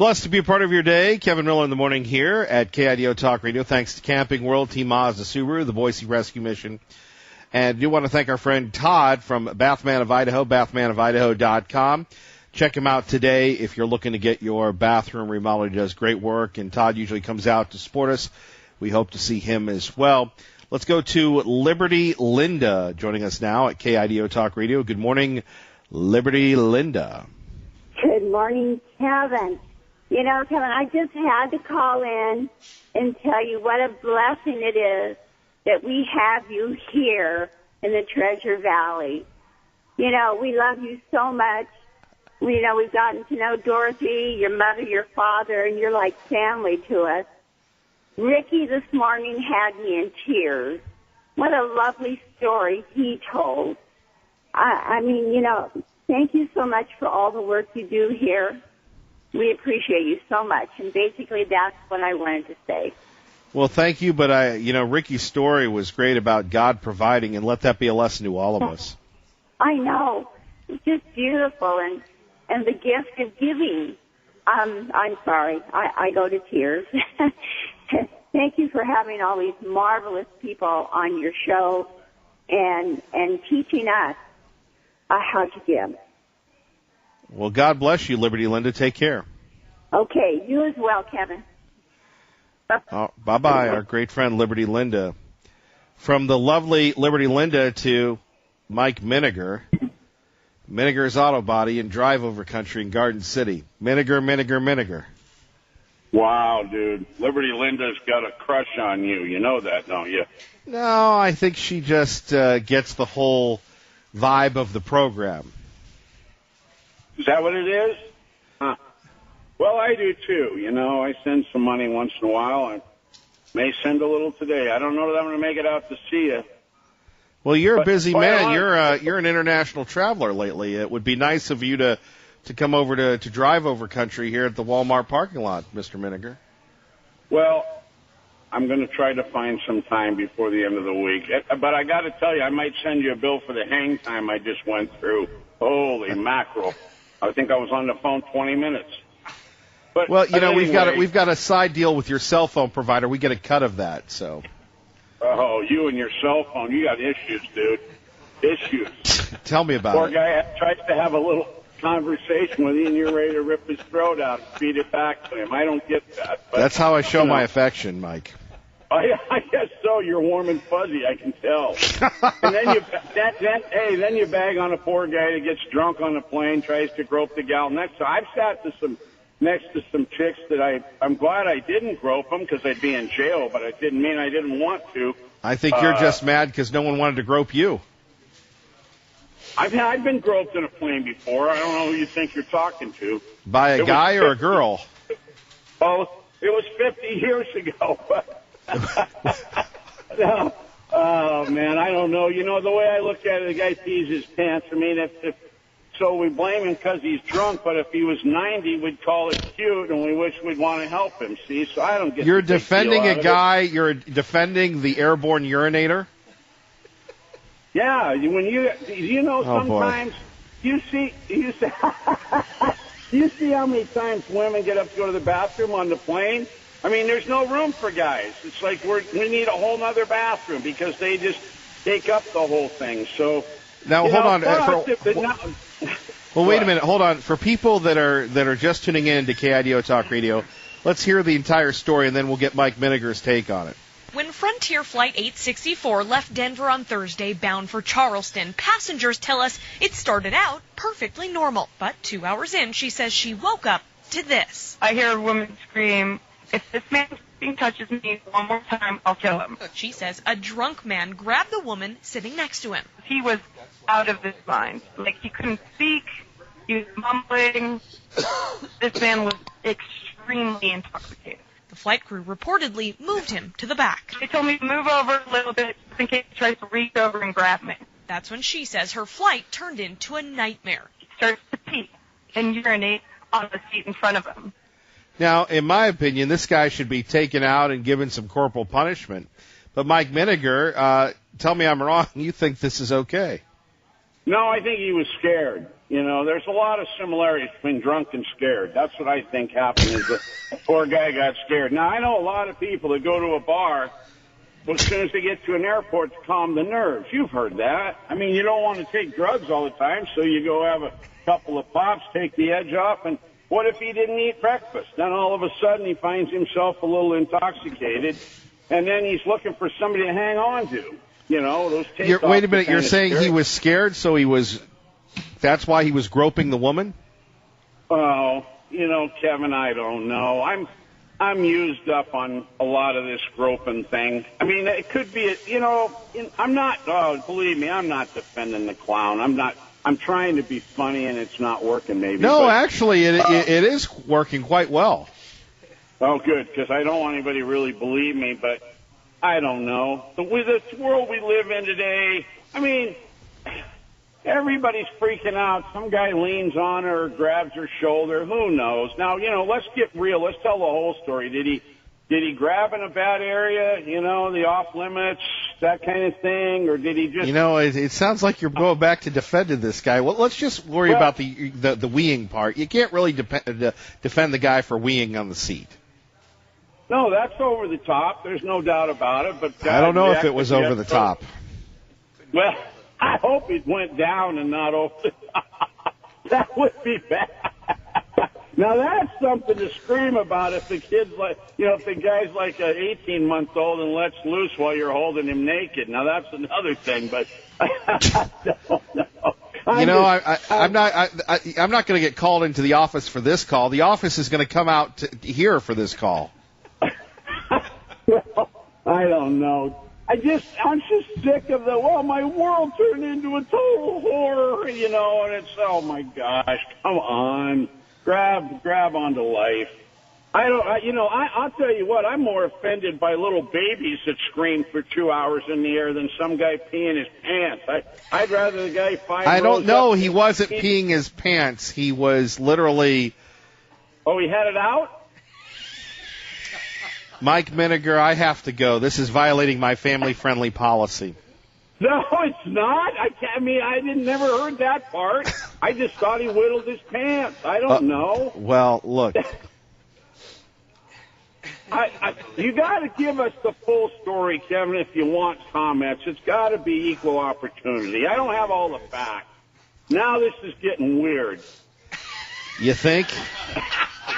Blessed to be a part of your day. Kevin Miller in the morning here at KIDO Talk Radio. Thanks to Camping World, Team Mazda Subaru, the Boise Rescue Mission. And I do want to thank our friend Todd from Bathman of Idaho, bathmanofidaho.com. Check him out today if you're looking to get your bathroom remodeled. He does great work, and Todd usually comes out to support us. We hope to see him as well. Let's go to Liberty Linda joining us now at KIDO Talk Radio. Good morning, Liberty Linda. Good morning, Kevin. You know, Kevin, I just had to call in and tell you what a blessing it is that we have you here in the Treasure Valley. You know, we love you so much. We've gotten to know Dorothy, your mother, your father, and you're like family to us. Ricky this morning had me in tears. What a lovely story he told. I mean, you know, thank you so much for all the work you do here. We appreciate you so much. And basically that's what I wanted to say. Well, thank you, but Ricky's story was great about God providing, and let that be a lesson to all of us. I know. It's just beautiful. And the gift of giving. I'm sorry. I go to tears. Thank you for having all these marvelous people on your show and teaching us how to give. Well, God bless you, Liberty Linda. Take care. Okay. You as well, Kevin. Bye-bye, our great friend Liberty Linda. From the lovely Liberty Linda to Mike Miniger. Miniger's Auto Body and Drive Over Country in Garden City. Miniger. Wow, dude. Liberty Linda's got a crush on you. You know that, don't you? No, I think she just gets the whole vibe of the program. Is that what it is? Huh. Well, I do, too. You know, I send some money once in a while. I may send a little today. I don't know that I'm going to make it out to see you. Well, you're a busy man. You're an international traveler lately. It would be nice of you to come over to Drive Over Country here at the Walmart parking lot, Mr. Miniger. Well, I'm going to try to find some time before the end of the week. But I got to tell you, I might send you a bill for the hang time I just went through. Holy mackerel. I think I was on the phone 20 minutes. But anyway, we've got a side deal with your cell phone provider. We get a cut of that, so. Oh, you and your cell phone, you got issues, dude. Issues. Tell me about Poor it. Poor guy tries to have a little conversation with you, and you're ready to rip his throat out and feed it back to him. I don't get that. But, that's how I show my affection, Mike. I guess so. You're warm and fuzzy, I can tell. And then you bag on a poor guy that gets drunk on the plane, tries to grope the gal next to. I've sat next to some chicks that I'm glad I didn't grope them because I'd be in jail, but it didn't mean I didn't want to. I think you're just mad because no one wanted to grope you. I've been groped in a plane before. I don't know who you think you're talking to. By a guy or a girl? Oh, it was 50 years ago. No. Oh, man, I don't know. You know, the way I look at it, the guy pees his pants. I mean, so we blame him because he's drunk, but if he was 90, we'd call it cute, and we wish we'd want to help him, see? So I don't get You're defending a guy, you're defending the airborne urinator? Yeah, sometimes you see how many times women get up to go to the bathroom on the plane? I mean, there's no room for guys. It's like we need a whole other bathroom because they just take up the whole thing. So now hold on. Well, wait a minute. Hold on. For people that are just tuning in to KIDO Talk Radio, let's hear the entire story, and then we'll get Mike Miniger's take on it. When Frontier Flight 864 left Denver on Thursday bound for Charleston, passengers tell us it started out perfectly normal. But 2 hours in, she says she woke up to this. I hear a woman scream, "If this man touches me one more time, I'll kill him." She says a drunk man grabbed the woman sitting next to him. He was out of his mind. Like, he couldn't speak. He was mumbling. This man was extremely intoxicated. The flight crew reportedly moved him to the back. They told me to move over a little bit in case he tries to reach over and grab me. That's when she says her flight turned into a nightmare. He starts to pee and urinate on the seat in front of him. Now, in my opinion, this guy should be taken out and given some corporal punishment. But Mike Miniger, tell me I'm wrong. You think this is okay? No, I think he was scared. You know, there's a lot of similarities between drunk and scared. That's what I think happened, is the poor guy got scared. Now, I know a lot of people that go to a bar as soon as they get to an airport to calm the nerves. You've heard that. I mean, you don't want to take drugs all the time, so you go have a couple of pops, take the edge off, and what if he didn't eat breakfast? Then all of a sudden he finds himself a little intoxicated, and then he's looking for somebody to hang on to. You know, those takeoffs. Wait a minute, you're saying scary. he was scared, so that's why he was groping the woman? Oh, you know, Kevin, I don't know. I'm used up on a lot of this groping thing. I mean, it could be, I'm not, believe me, I'm not defending the clown. I'm trying to be funny, and it's not working maybe. No, actually, it is working quite well. Oh, good, because I don't want anybody to really believe me, but I don't know. With this world we live in today, I mean, everybody's freaking out. Some guy leans on her, grabs her shoulder. Who knows? Now, let's get real. Let's tell the whole story. Did he grab in a bad area, the off limits, that kind of thing, or did he just? It sounds like you're going back to defending this guy. Well, let's just worry about the weeing part. You can't really defend the guy for weeing on the seat. No, that's over the top. There's no doubt about it. But I don't know if it was over the top. Well, I hope it went down and not over the top. That would be bad. Now that's something to scream about if the kid's if the guy's like an 18-month-old and lets loose while you're holding him naked. Now that's another thing, but I don't know. I'm not going to get called into the office for this call. The office is going to come out here for this call. Well, I don't know. I'm just sick of my world turned into a total horror, and it's, oh my gosh, come on, grab onto life. I'll tell you what, I'm more offended by little babies that scream for 2 hours in the air than some guy peeing his pants. I'd rather the guy I don't know. He wasn't peeing his pants. He was literally. Oh, he had it out? Mike Miniger, I have to go. This is violating my family-friendly policy. No, it's not. I never heard that part. I just thought he whittled his pants. I don't know. Well, look. You got to give us the full story, Kevin, if you want comments. It's got to be equal opportunity. I don't have all the facts. Now this is getting weird. You think?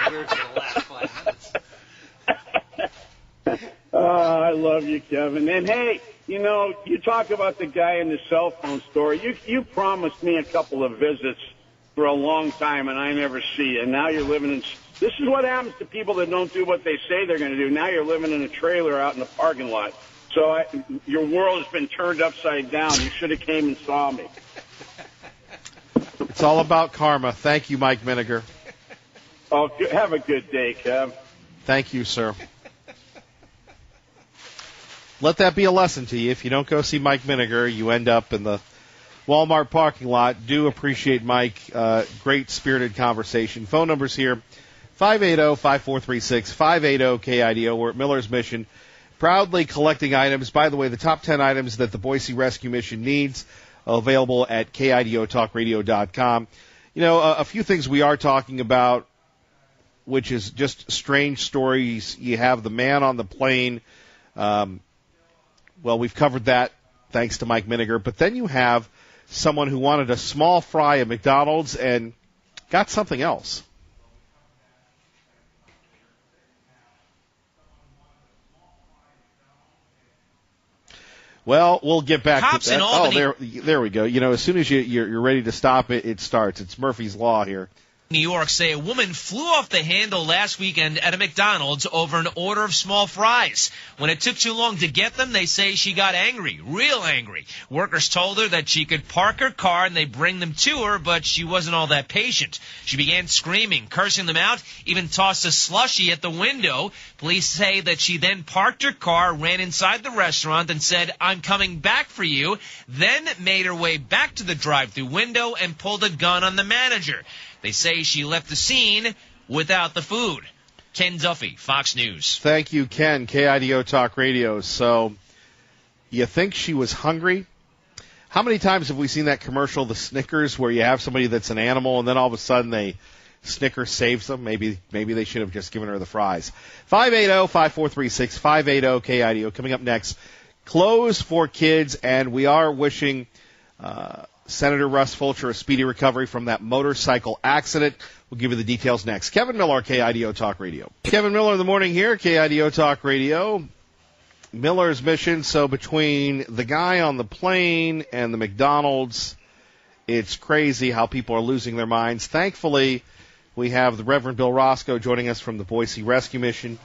Weird for the last 5 minutes. I love you, Kevin. And hey, you talk about the guy in the cell phone store. You promised me a couple of visits for a long time, and I never see you. And now you're living in. This is what happens to people that don't do what they say they're going to do. Now you're living in a trailer out in the parking lot. So your world has been turned upside down. You should have came and saw me. It's all about karma. Thank you, Mike Miniger. Oh, have a good day, Kev. Thank you, sir. Let that be a lesson to you. If you don't go see Mike Miniger, you end up in the Walmart parking lot. Do appreciate Mike. Great spirited conversation. Phone numbers here, 580-5436, 580-KIDO. We're at Miller's Mission, proudly collecting items. By the way, the top 10 items that the Boise Rescue Mission needs, available at KIDOTalkRadio.com. A few things we are talking about, which is just strange stories. You have the man on the plane. Well, we've covered that, thanks to Mike Miniger. But then you have someone who wanted a small fry at McDonald's and got something else. Well, we'll get back Cops to that. in Albany. Oh, there we go. As soon as you're ready to stop it, it starts. It's Murphy's Law here. New York say a woman flew off the handle last weekend at a McDonald's over an order of small fries. When it took too long to get them, they say she got angry, real angry. Workers told her that she could park her car and they bring them to her, but she wasn't all that patient. She began screaming, cursing them out, even tossed a slushie at the window. Police say that she then parked her car, ran inside the restaurant and said, "I'm coming back for you," then made her way back to the drive-thru window and pulled a gun on the manager. They say she left the scene without the food. Ken Duffy, Fox News. Thank you, Ken, KIDO Talk Radio. So, you think she was hungry? How many times have we seen that commercial, the Snickers, where you have somebody that's an animal and then all of a sudden Snickers saves them? Maybe they should have just given her the fries. 580-5436, 580-KIDO. Coming up next, clothes for kids, and we are wishing Senator Russ Fulcher a speedy recovery from that motorcycle accident. We'll give you the details next. Kevin Miller, KIDO Talk Radio. Kevin Miller in the morning here, KIDO Talk Radio. Miller's mission, so between the guy on the plane and the McDonald's, it's crazy how people are losing their minds. Thankfully, we have the Reverend Bill Roscoe joining us from the Boise Rescue Mission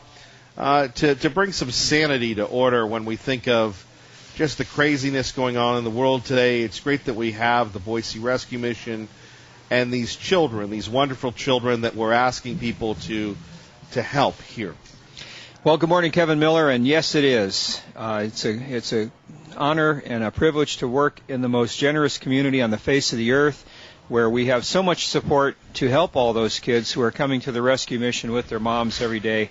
to bring some sanity to order when we think of just the craziness going on in the world today. It's great that we have the Boise Rescue Mission and these children, these wonderful children that we're asking people to help here. Well, good morning, Kevin Miller, and yes, it is. It's a honor and a privilege to work in the most generous community on the face of the earth, where we have so much support to help all those kids who are coming to the rescue mission with their moms every day,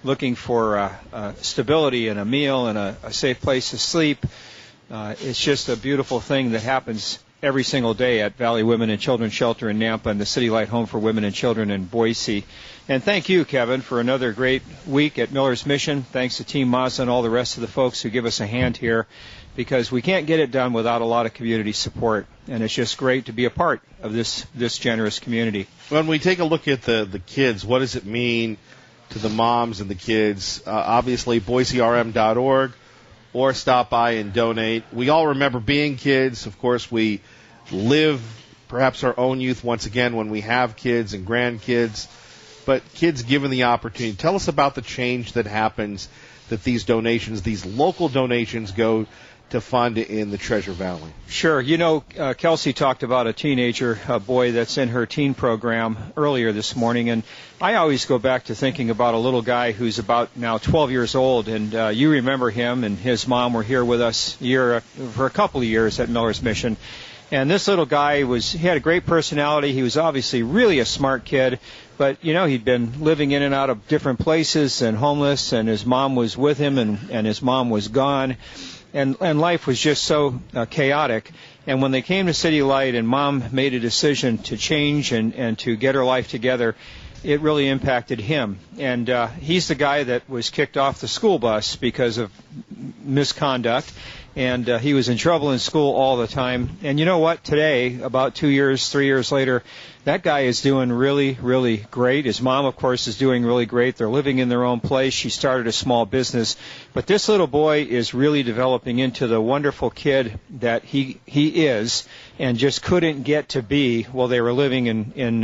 looking for stability and a meal and a safe place to sleep. It's just a beautiful thing that happens every single day at Valley Women and Children's Shelter in Nampa and the City Light Home for Women and Children in Boise. And thank you, Kevin, for another great week at Miller's Mission. Thanks to Team Mazda and all the rest of the folks who give us a hand here, because we can't get it done without a lot of community support. And it's just great to be a part of this generous community. When we take a look at the kids, what does it mean to the moms and the kids? Obviously, BoiseRM.org, or stop by and donate. We all remember being kids. Of course, we live perhaps our own youth once again when we have kids and grandkids. But kids given the opportunity, tell us about the change that happens, that these donations, these local donations, go to fund in the Treasure Valley. Sure. You know, Kelsey talked about a teenager, a boy that's in her teen program earlier this morning, and I always go back to thinking about a little guy who's about now 12 years old, and you remember him and his mom were here with us for a couple of years at Miller's Mission. And this little guy he had a great personality. He was obviously really a smart kid, but, you know, he'd been living in and out of different places and homeless, and his mom was with him, and his mom was gone. And life was just so chaotic. And when they came to City Light and Mom made a decision to change and to get her life together, it really impacted him. And he's the guy that was kicked off the school bus because of misconduct. And he was in trouble in school all the time. And you know what? Today, about 3 years later, that guy is doing really, really great. His mom, of course, is doing really great. They're living in their own place. She started a small business. But this little boy is really developing into the wonderful kid that he is, and just couldn't get to be while they were living in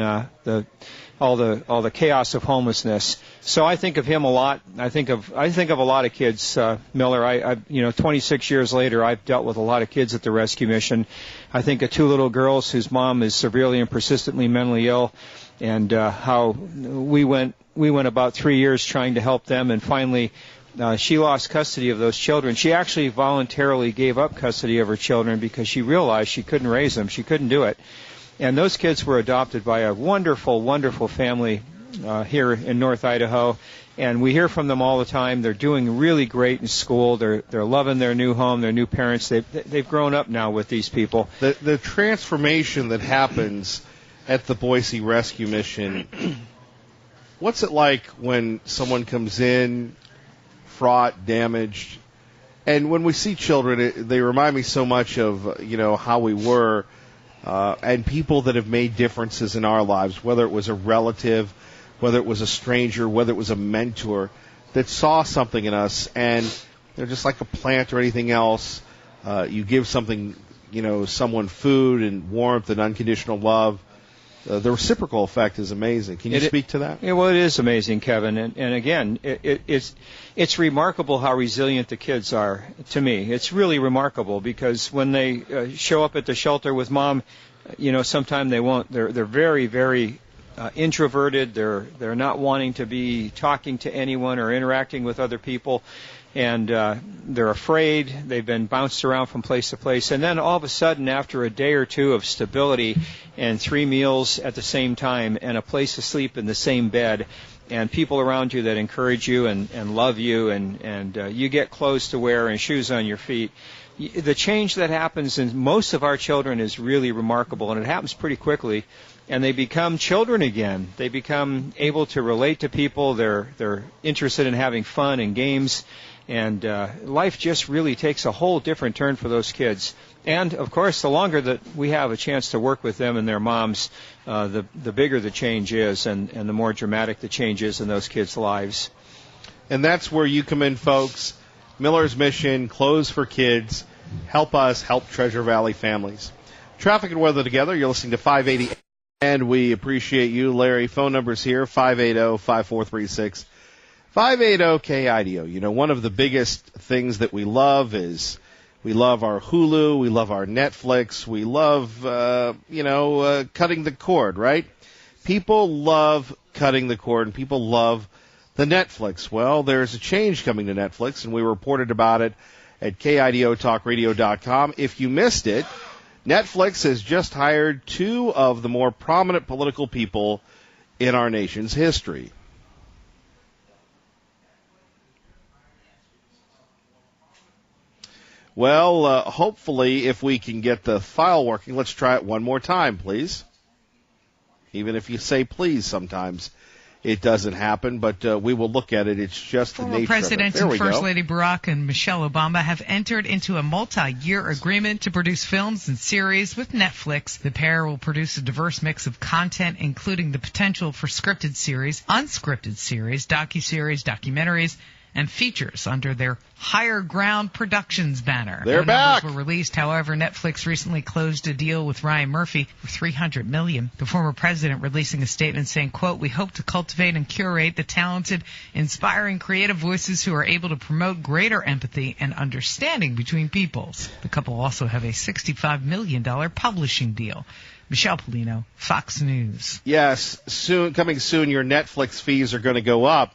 all the chaos of homelessness. So I think of him a lot. I think of a lot of kids, Miller. I 26 years later, I've dealt with a lot of kids at the rescue mission. I think of two little girls whose mom is severely and persistently mentally ill, and how we went about 3 years trying to help them, and finally she lost custody of those children. She actually voluntarily gave up custody of her children because she realized she couldn't raise them. She couldn't do it. And those kids were adopted by a wonderful, wonderful family here in North Idaho. And we hear from them all the time. They're doing really great in school. They're loving their new home, their new parents. They've grown up now with these people. The transformation that happens at the Boise Rescue Mission, what's it like when someone comes in fraught, damaged? And when we see children, they remind me so much of, how we were, and people that have made differences in our lives, whether it was a relative, whether it was a stranger, whether it was a mentor that saw something in us. And they're just like a plant or anything else. You give something, someone food and warmth and unconditional love. The reciprocal effect is amazing. Can you speak to that? Yeah, well, it is amazing, Kevin. And again, it's remarkable how resilient the kids are, to me. It's really remarkable because when they show up at the shelter with Mom, sometimes they won't. They're very, very introverted. They're not wanting to be talking to anyone or interacting with other people. And they're afraid. They've been bounced around from place to place. And then all of a sudden, after a day or two of stability and 3 meals at the same time and a place to sleep in the same bed, and people around you that encourage you and love you, and you get clothes to wear and shoes on your feet. The change that happens in most of our children is really remarkable, and it happens pretty quickly. And they become children again. They become able to relate to people. They're interested in having fun and games, and life just really takes a whole different turn for those kids. And of course, the longer that we have a chance to work with them and their moms, the bigger the change is, and the more dramatic the change is in those kids' lives. And that's where you come in, folks. Miller's Mission, Clothes for Kids. Help us help Treasure Valley families. Traffic and weather together. You're listening to 580. And we appreciate you, Larry. Phone numbers here, 580-5436. 580-KIDO. You know, one of the biggest things that we love is we love our Hulu, we love our Netflix, we love, cutting the cord, right? People love cutting the cord, and people love the Netflix. Well, there's a change coming to Netflix, and we reported about it at KIDOTalkRadio.com. If you missed it, Netflix has just hired two of the more prominent political people in our nation's history. Well, hopefully, if we can get the file working, let's try it one more time, please. Even if you say please sometimes, it doesn't happen, but we will look at it. It's just the nature of it. Former President and First Lady Barack and Michelle Obama have entered into a multi-year agreement to produce films and series with Netflix. The pair will produce a diverse mix of content, including the potential for scripted series, unscripted series, docuseries, documentaries, and features under their Higher Ground Productions banner. They're back. Numbers were released. However, Netflix recently closed a deal with Ryan Murphy for $300 million. The former president releasing a statement saying, quote, "We hope to cultivate and curate the talented, inspiring, creative voices who are able to promote greater empathy and understanding between peoples." The couple also have a $65 million publishing deal. Michelle Polino, Fox News. Yes, coming soon, your Netflix fees are going to go up.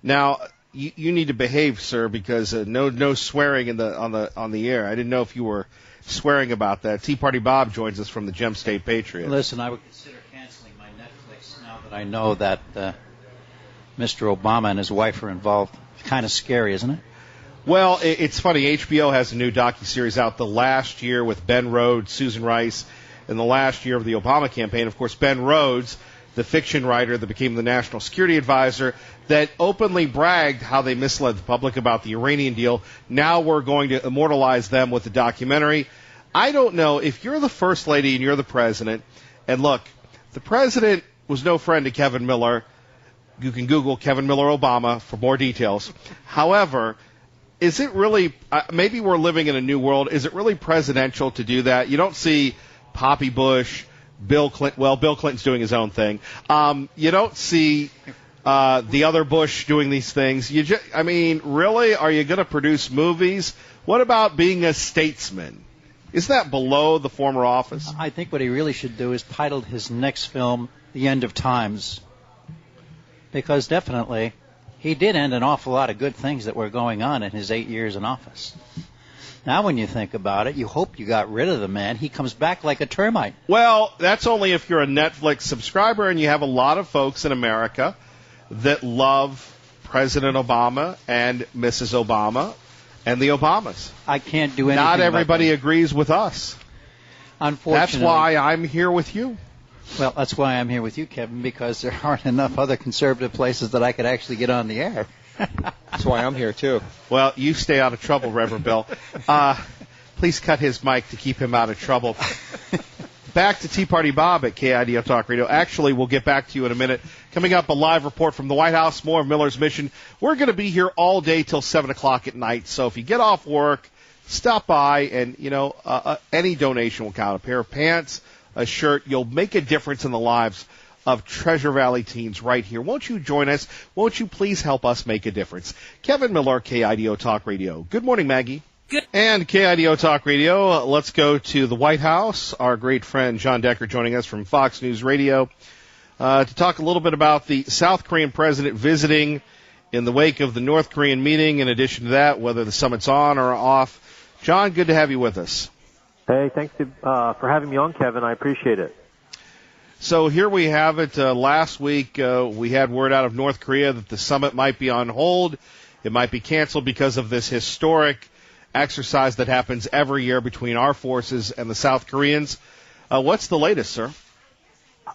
Now, you need to behave, sir, because no swearing on the air. I didn't know if you were swearing about that. Tea Party Bob joins us from the Gem State Patriot. Listen, I would consider canceling my Netflix now that I know that Mr. Obama and his wife are involved. Kind of scary, isn't it? Well, it's funny. HBO has a new docuseries out the last year with Ben Rhodes, Susan Rice, in the last year of the Obama campaign. Of course, Ben Rhodes, the fiction writer that became the national security advisor, that openly bragged how they misled the public about the Iranian deal. Now we're going to immortalize them with a documentary. I don't know if you're the first lady and you're the president. And look, the president was no friend to Kevin Miller. You can Google Kevin Miller Obama for more details. However, is it really, maybe we're living in a new world, is it really presidential to do that? You don't see Poppy Bush, Bill Clinton. Well, Bill Clinton's doing his own thing. You don't see the other Bush doing these things. Really? Are you going to produce movies? What about being a statesman? Is that below the former office? I think what he really should do is title his next film The End of Times. Because definitely, he did end an awful lot of good things that were going on in his 8 years in office. Now, when you think about it, you hope you got rid of the man. He comes back like a termite. Well, that's only if you're a Netflix subscriber, and you have a lot of folks in America that love President Obama and Mrs. Obama and the Obamas. I can't do anything. Not everybody agrees with us. Unfortunately. That's why I'm here with you. Well, that's why I'm here with you, Kevin, because there aren't enough other conservative places that I could actually get on the air. That's why I'm here, too. Well, you stay out of trouble, Reverend Bill. Please cut his mic to keep him out of trouble. Back to Tea Party Bob at KIDO Talk Radio. Actually, we'll get back to you in a minute. Coming up, a live report from the White House, more of Miller's Mission. We're going to be here all day till 7 o'clock at night. So if you get off work, stop by, and, any donation will count. A pair of pants, a shirt. You'll make a difference in the lives of Treasure Valley teens right here. Won't you join us? Won't you please help us make a difference? Kevin Miller, KIDO Talk Radio. Good morning, Maggie. Good. And KIDO Talk Radio, let's go to the White House. Our great friend John Decker joining us from Fox News Radio to talk a little bit about the South Korean president visiting in the wake of the North Korean meeting. In addition to that, whether the summit's on or off. John, good to have you with us. Hey, thanks for having me on, Kevin. I appreciate it. So here we have it. Last week we had word out of North Korea that the summit might be on hold. It might be canceled because of this historic exercise that happens every year between our forces and the South Koreans. What's the latest, sir?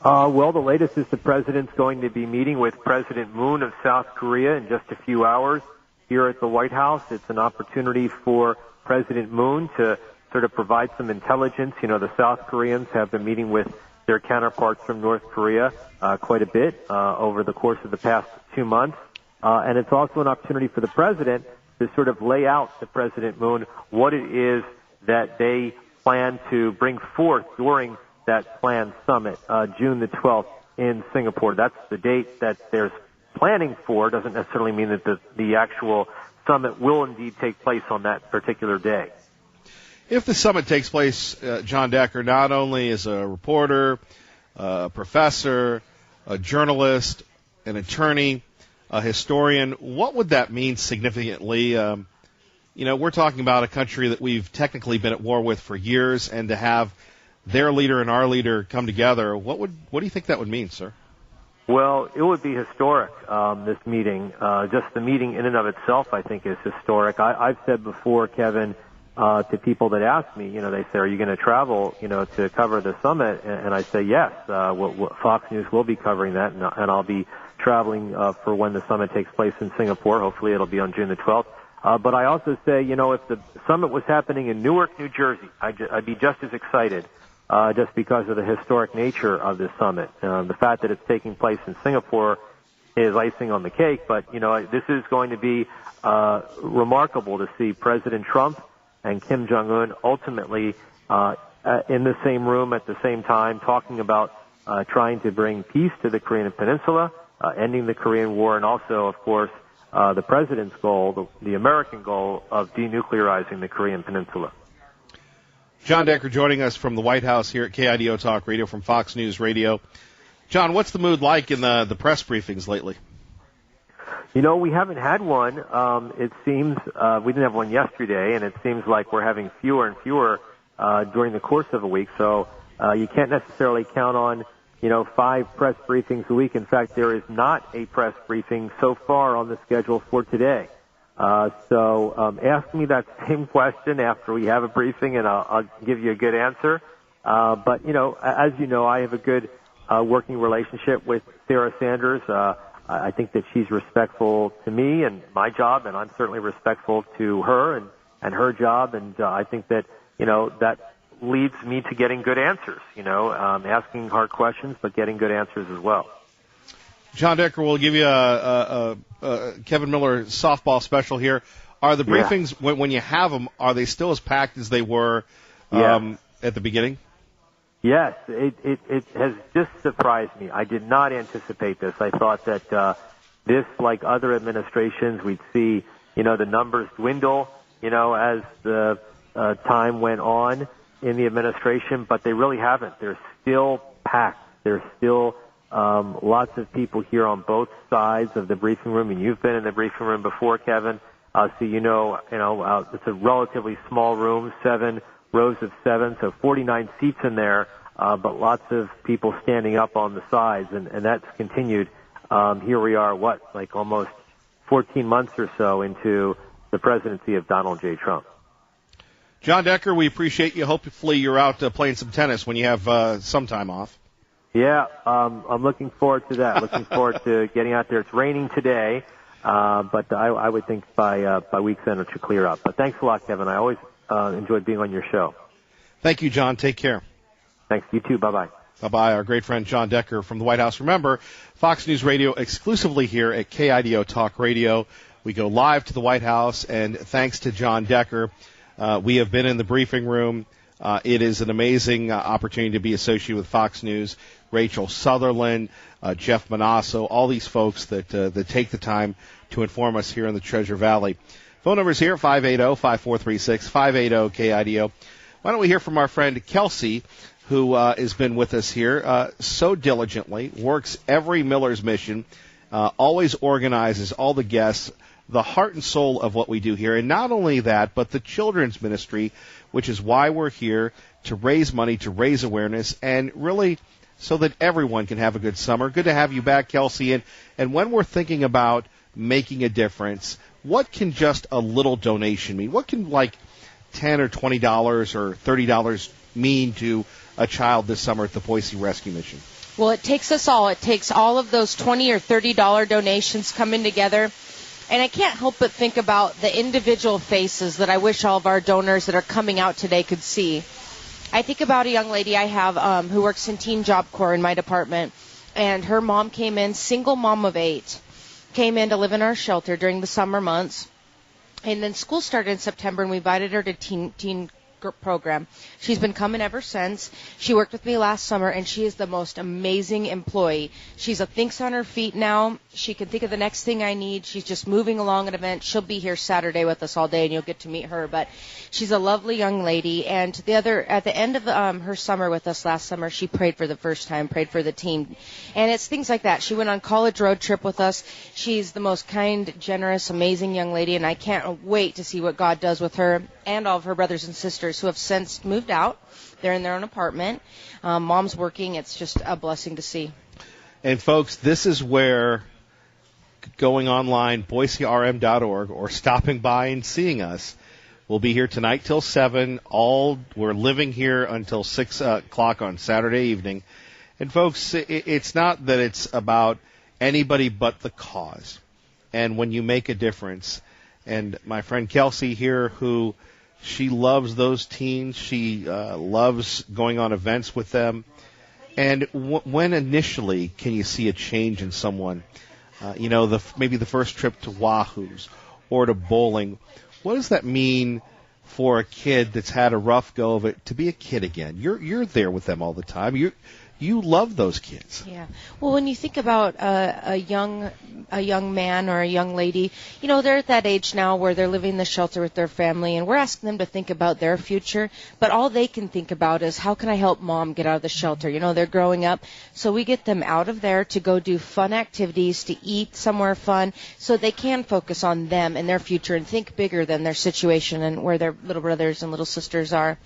Well, the latest is the president's going to be meeting with President Moon of South Korea in just a few hours here at the White House. It's an opportunity for President Moon to sort of provide some intelligence. You know, the South Koreans have been meeting with their counterparts from North Korea quite a bit over the course of the past 2 months. And it's also an opportunity for the president to sort of lay out to President Moon what it is that they plan to bring forth during that planned summit, June the 12th in Singapore. That's the date that there's planning for. Doesn't necessarily mean that the actual summit will indeed take place on that particular day. If the summit takes place, John Decker, not only as a reporter, a professor, a journalist, an attorney, a historian, what would that mean significantly? We're talking about a country that we've technically been at war with for years, and to have their leader and our leader come together, what do you think that would mean, sir? Well, it would be historic, this meeting. Just the meeting in and of itself, I think, is historic. I've said before, Kevin, to people that ask me, they say, are you going to travel, to cover the summit? And I say, yes. Fox News will be covering that, and I'll be traveling for when the summit takes place in Singapore. Hopefully it'll be on June the 12th. But I also say, if the summit was happening in Newark, New Jersey, I'd be just as excited, just because of the historic nature of this summit. The fact that it's taking place in Singapore is icing on the cake, but, this is going to be remarkable to see President Trump and Kim Jong-un ultimately in the same room at the same time, talking about trying to bring peace to the Korean Peninsula, ending the Korean War, and also, of course, the president's goal, the American goal of denuclearizing the Korean Peninsula. John Decker joining us from the White House here at KIDO Talk Radio from Fox News Radio. John, what's the mood like in the press briefings lately? We haven't had one. It seems we didn't have one yesterday, and it seems like we're having fewer and fewer during the course of a week. So you can't necessarily count on 5 press briefings a week. In fact, there is not a press briefing so far on the schedule for today. So ask me that same question after we have a briefing, and I'll give you a good answer. But as you know, I have a good working relationship with Sarah Sanders. I think that she's respectful to me and my job, and I'm certainly respectful to her and her job. And I think that that leads me to getting good answers, asking hard questions, but getting good answers as well. John Decker, we'll give you a Kevin Miller softball special here. Are the briefings, when you have them, are they still as packed as they were at the beginning? Yes, it has just surprised me. I did not anticipate this. I thought that this, like other administrations, we'd see, the numbers dwindle, as the time went on in the administration, but they really haven't. They're still packed. There's still lots of people here on both sides of the briefing room, and you've been in the briefing room before, Kevin. So it's a relatively small room, 7 rows of 7, so 49 seats in there, but lots of people standing up on the sides, and that's continued. Here we are, almost 14 months or so into the presidency of Donald J. Trump. John Decker, we appreciate you. Hopefully you're out playing some tennis when you have some time off. Yeah, I'm looking forward to that. Looking forward to getting out there. It's raining today, but I would think by week's end it should clear up. But thanks a lot, Kevin. I always enjoyed being on your show. Thank you, John. Take care. Thanks. You too. Bye-bye. Bye-bye. Our great friend John Decker from the White House. Remember, Fox News Radio exclusively here at KIDO Talk Radio. We go live to the White House, and thanks to John Decker, we have been in the briefing room. It is an amazing opportunity to be associated with Fox News. Rachel Sutherland, Jeff Manasso, all these folks that take the time to inform us here in the Treasure Valley. Phone numbers here, 580-5436, 580-KIDO. Why don't we hear from our friend Kelsey, who has been with us here so diligently, works every Miller's mission, always organizes all the guests, the heart and soul of what we do here. And not only that, but the children's ministry, which is why we're here, to raise money, to raise awareness, and really so that everyone can have a good summer. Good to have you back, Kelsey. And when we're thinking about making a difference, what can just a little donation mean? What can like $10 or $20 or $30 mean to a child this summer at the Boise Rescue Mission? Well, it takes us all. It takes all of those $20 or $30 donations coming together. And I can't help but think about the individual faces that I wish all of our donors that are coming out today could see. I think about a young lady I have who works in Teen Job Corps in my department, and her mom came in, single mom of 8, came in to live in our shelter during the summer months. And then school started in September, and we invited her to teen program. She's been coming ever since. She worked with me last summer, and she is the most amazing employee. She's thinks on her feet now. She can think of the next thing I need. She's just moving along an event. She'll be here Saturday with us all day, and you'll get to meet her. But she's a lovely young lady. And at the end of her summer with us last summer, she prayed for the first time, prayed for the team. And it's things like that. She went on college road trip with us. She's the most kind, generous, amazing young lady, and I can't wait to see what God does with her and all of her brothers and sisters who have since moved out. They're in their own apartment. Mom's working. It's just a blessing to see. And, folks, this is where going online, boiserm.org, or stopping by and seeing us. We'll be here tonight till 7. We're living here until 6 o'clock on Saturday evening. And, folks, it's not that it's about anybody but the cause. And when you make a difference, and my friend Kelsey here, who she loves those teens. She loves going on events with them. And when initially can you see a change in someone? Maybe the first trip to Wahoo's or to bowling. What does that mean for a kid that's had a rough go of it to be a kid again? You're there with them all the time. You love those kids. Yeah. Well, when you think about a young man or a young lady, they're at that age now where they're living in the shelter with their family, and we're asking them to think about their future, but all they can think about is, how can I help mom get out of the shelter? They're growing up, so we get them out of there to go do fun activities, to eat somewhere fun, so they can focus on them and their future and think bigger than their situation and where their little brothers and little sisters are.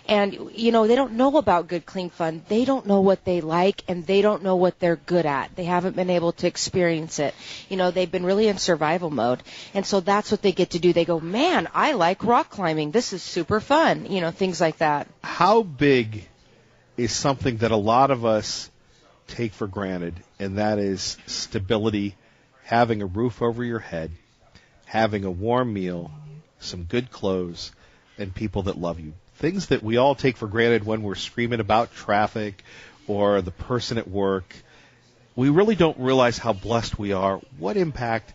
And, they don't know about good, clean fun. They don't know what they like, and they don't know what they're good at. They haven't been able to experience it. They've been really in survival mode. And so that's what they get to do. They go, man, I like rock climbing. This is super fun. Things like that. How big is something that a lot of us take for granted, and that is stability, having a roof over your head, having a warm meal, some good clothes, and people that love you? Things that we all take for granted when we're screaming about traffic or the person at work. We really don't realize how blessed we are. What impact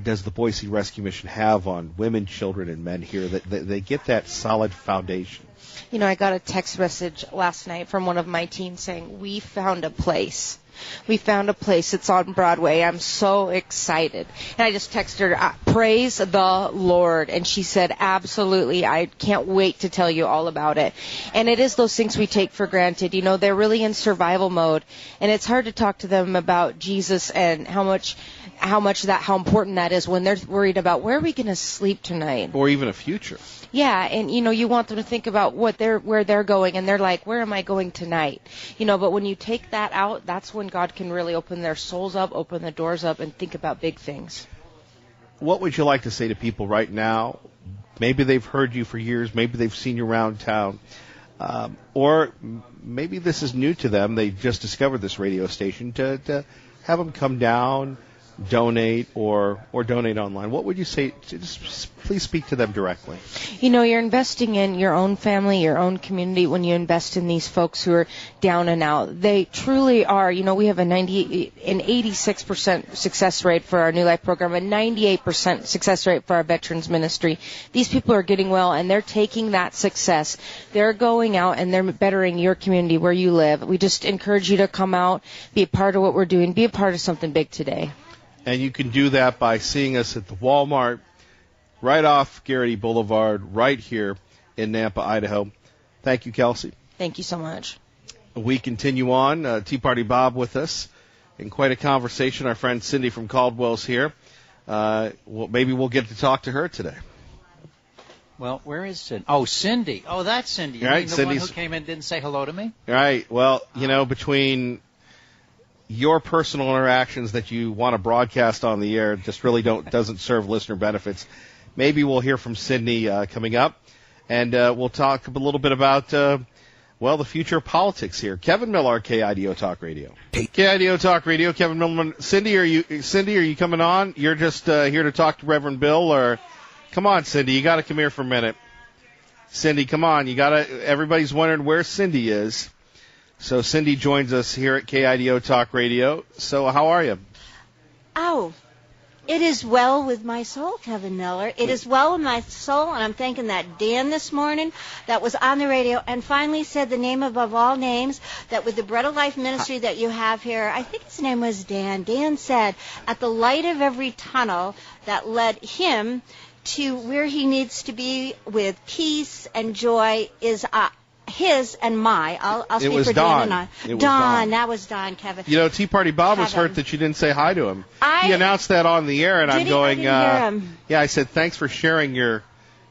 does the Boise Rescue Mission have on women, children, and men here that they get that solid foundation? I got a text message last night from one of my teens saying, we found a place. We found a place. It's on Broadway. I'm so excited. And I just texted her, praise the Lord. And she said, absolutely. I can't wait to tell you all about it. And it is those things we take for granted. They're really in survival mode. And it's hard to talk to them about Jesus and how important that is when they're worried about, where are we going to sleep tonight? Or even a future. Yeah, and you want them to think about where they're going, and they're like, where am I going tonight? But when you take that out, that's when God can really open their souls up, open the doors up, and think about big things. What would you like to say to people right now? Maybe they've heard you for years, maybe they've seen you around town, or maybe this is new to them. They just discovered this radio station. To have them come down, donate, or donate online. What would you say? Just please speak to them directly. You're investing in your own family, your own community when you invest in these folks who are down and out. They truly are. We have an 86% success rate for our New Life program, a 98% success rate for our veterans ministry. These people are getting well, and they're taking that success. They're going out, and they're bettering your community where you live. We just encourage you to come out, be a part of what we're doing, be a part of something big today. And you can do that by seeing us at the Walmart right off Garrity Boulevard right here in Nampa, Idaho. Thank you, Kelsey. Thank you so much. We continue on. Tea Party Bob with us in quite a conversation. Our friend Cindy from Caldwell's here. Maybe we'll get to talk to her today. Well, where is Cindy? Oh, Cindy. Oh, that's Cindy. You Right, mean the Cindy's- one who came in and didn't say hello to me? Right. Well, between your personal interactions that you want to broadcast on the air just really doesn't serve listener benefits. Maybe we'll hear from Sydney coming up, and we'll talk a little bit about the future of politics here. Kevin Miller, KIDO Talk Radio. KIDO Talk Radio. Kevin Miller. Cindy, are you coming on? You're just here to talk to Reverend Bill, or come on, Cindy, you got to come here for a minute. Cindy, come on, everybody's wondering where Cindy is. So Cindy joins us here at KIDO Talk Radio. So how are you? Oh, it is well with my soul, Kevin Miller. It is well with my soul, and I'm thanking that Dan this morning that was on the radio and finally said the name above all names, that with the Bread of Life ministry that you have here, I think his name was Dan. Dan said, at the light of every tunnel that led him to where he needs to be with peace and joy is his and my. I'll speak for Dan and I. Don. That was Don, Kevin. Tea Party Bob was Kevin. hurt that you didn't say hi to him. He announced that on the air, and I'm going, I didn't hear him. Yeah, I said, thanks for sharing your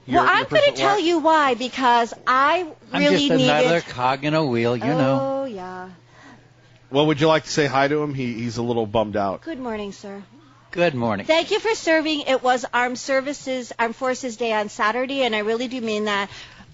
Well, I'm going to tell you why, because I really I'm just needed... another cog in a wheel, you know. Oh, yeah. Well, would you like to say hi to him? He's a little bummed out. Good morning, sir. Good morning. Thank you for serving. It was Armed Forces Day on Saturday, and I really do mean that.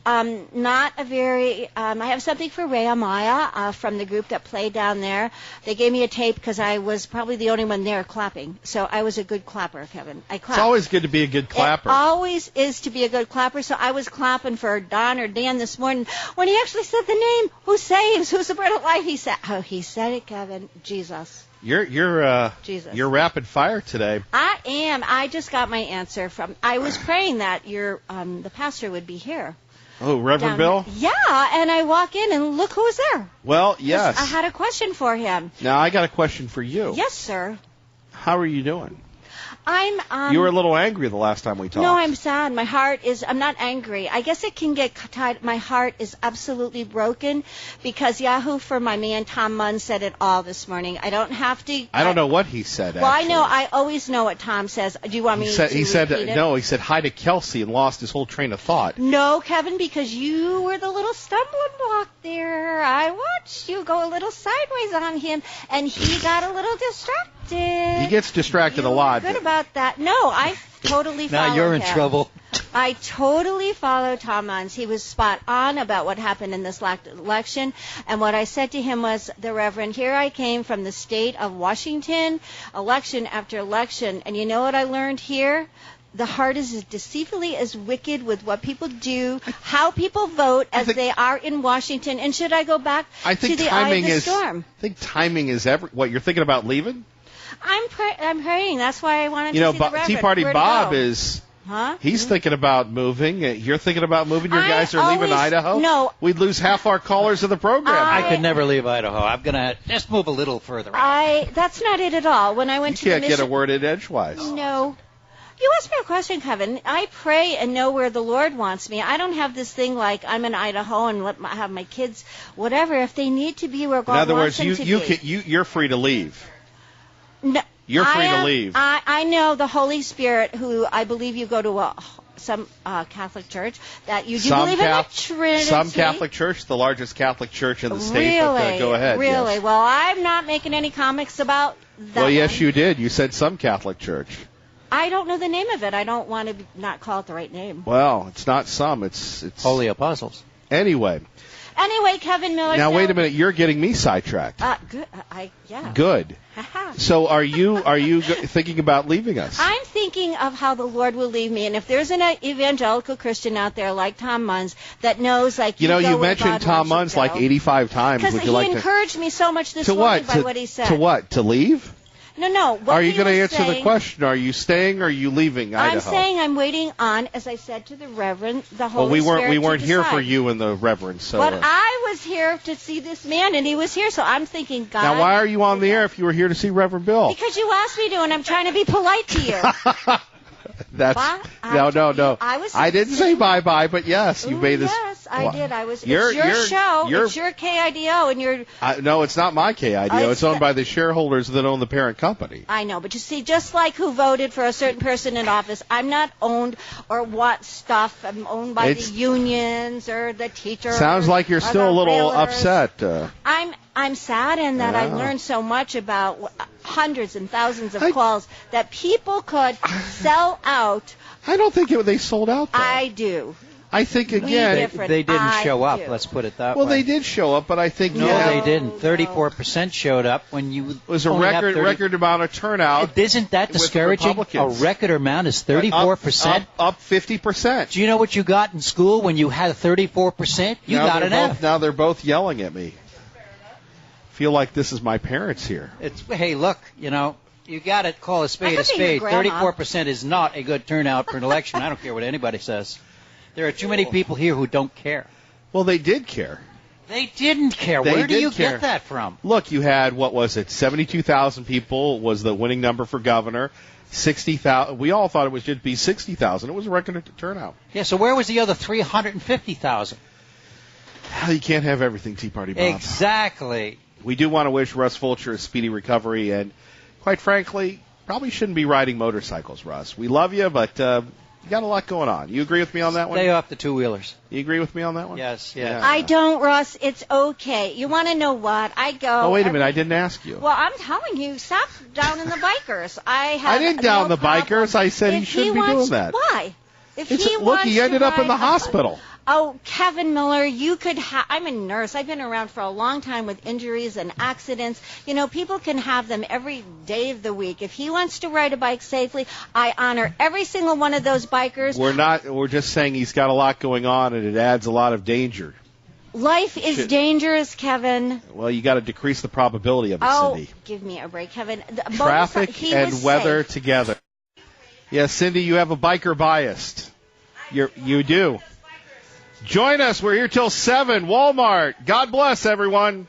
Not a very, I have something for Ray Amaya from the group that played down there. They gave me a tape because I was probably the only one there clapping. So I was a good clapper, Kevin. I clapped. It's always good to be a good clapper. It always is to be a good clapper. So I was clapping for Don or Dan this morning when he actually said the name. Who saves? Who's the Bread of Life? He said it, Kevin. Jesus. You're rapid fire today. I am. I just got my answer from. I was praying that the pastor would be here. Oh, Reverend Bill? Yeah, and I walk in and look who's there. Well, yes. I had a question for him. Now, I got a question for you. Yes, sir. How are you doing? I'm. You were a little angry the last time we talked. No, I'm sad. I'm not angry. I guess it can get tied. My heart is absolutely broken because Yahoo for my man Tom Munn said it all this morning. I don't have to. I don't know what he said. Well, actually. I know. I always know what Tom says. Do you want me to repeat it? No, he said hi to Kelsey and lost his whole train of thought. No, Kevin, because you were the little stumbling block there. I watched you go a little sideways on him, and he got a little distracted. He gets distracted a lot. Good about that. No, I totally followed him. Now you're in trouble. I totally followed Tom Munns. He was spot on about what happened in this election. And what I said to him was, the Reverend, here I came from the state of Washington, election after election. And you know what I learned here? The heart is as deceitfully as wicked with what people do, how people vote as they are in Washington. And should I go back to the eye of the storm? I think timing is what, you're thinking about leaving? I'm praying. That's why I wanted to see the Reverend. Tea Party Bob is... Huh? He's thinking about moving. You're thinking about moving. Your guys are leaving Idaho? No. We'd lose half our callers of the program. I could never leave Idaho. I'm going to just move a little further. That's not it at all. When I went to the mission... You can't get a word in edgewise. No. You asked me a question, Kevin. I pray and know where the Lord wants me. I don't have this thing like I'm in Idaho and have my kids, whatever. If they need to be where God wants them to be. In other words, you're free to leave. No, you're free to leave. I know the Holy Spirit, who I believe you go to some Catholic church, that you do believe in the Trinity. Some Catholic church, the largest Catholic church in the state. Really? Go ahead. Really? Yes. Well, I'm not making any comics about that. Well, yes, you did. You said some Catholic church. I don't know the name of it. I don't want to not call it the right name. Well, it's not some. It's Holy Apostles. Anyway, Kevin Miller. Now wait a minute. You're getting me sidetracked. Good. Yeah. Good. So are you thinking about leaving us? I'm thinking of how the Lord will leave me, and if there's an evangelical Christian out there like Tom Munns that knows, like you mentioned Tom Munns like 85 times. Because he encouraged me so much this morning by what he said. To what? To leave? No. Are you going to answer the question? Are you staying or are you leaving Idaho? I'm saying I'm waiting on, as I said to the Reverend, the Holy Spirit. Well, we weren't to here decide. for you and the Reverend. So. But I was here to see this man, and he was here, so I'm thinking, God. Now, why are you on the air if you were here to see Reverend Bill? Because you asked me to, and I'm trying to be polite to you. No. I didn't say bye-bye, but yes, you made this. Yes. Yes, I did. It's your show. It's your KIDO, and you're. No, it's not my KIDO. It's owned not- by the shareholders that own the parent company. I know, but you see, just like who voted for a certain person in office, I'm not owned or want stuff. I'm owned by the unions or the teachers. Sounds like you're or still the a little railers. upset. I'm saddened that I learned so much about hundreds and thousands of calls that people could sell out. I don't think they sold out, though. I do. I think, again, they didn't show up. Let's put it that way. Well, they did show up, but I think no, they didn't. 34% showed up when you. It was a record amount of turnout. Isn't that discouraging? A record amount is 34%. Up 50%. Do you know what you got in school when you had 34%? You got an F. Now they're both yelling at me. Feel like this is my parents here. Hey, look, you got to call a spade a spade. 34% is not a good turnout for an election. I don't care what anybody says. There are too many people here who don't care. Well, they did care. They didn't care. Where do you get that from? Look, you had, 72,000 people was the winning number for governor. 60,000. We all thought it was just be 60,000. It was a record turnout. Yeah, so where was the other 350,000? You can't have everything, Tea Party Bob. Exactly. We do want to wish Russ Fulcher a speedy recovery, and quite frankly, probably shouldn't be riding motorcycles, Russ. We love you, but you got a lot going on. You agree with me on that one? Stay off the two-wheelers. You agree with me on that one? Yes. I don't, Russ. It's okay. You want to know what? I go. Oh, wait a minute. I didn't ask you. Well, I'm telling you, stop downing the bikers. I didn't down the bikers. I said he shouldn't be doing that. Why? If Look, he ended up in the hospital. Oh, Kevin Miller, you could I'm a nurse. I've been around for a long time with injuries and accidents. People can have them every day of the week. If he wants to ride a bike safely, I honor every single one of those bikers. We're just saying he's got a lot going on, and it adds a lot of danger. Life is dangerous, Kevin. Well, you got to decrease the probability of it, Cindy. Give me a break, Kevin. Traffic and weather together. Yes, Cindy, you have a biker bias. You do. Join us. We're here till 7. Walmart. God bless, everyone.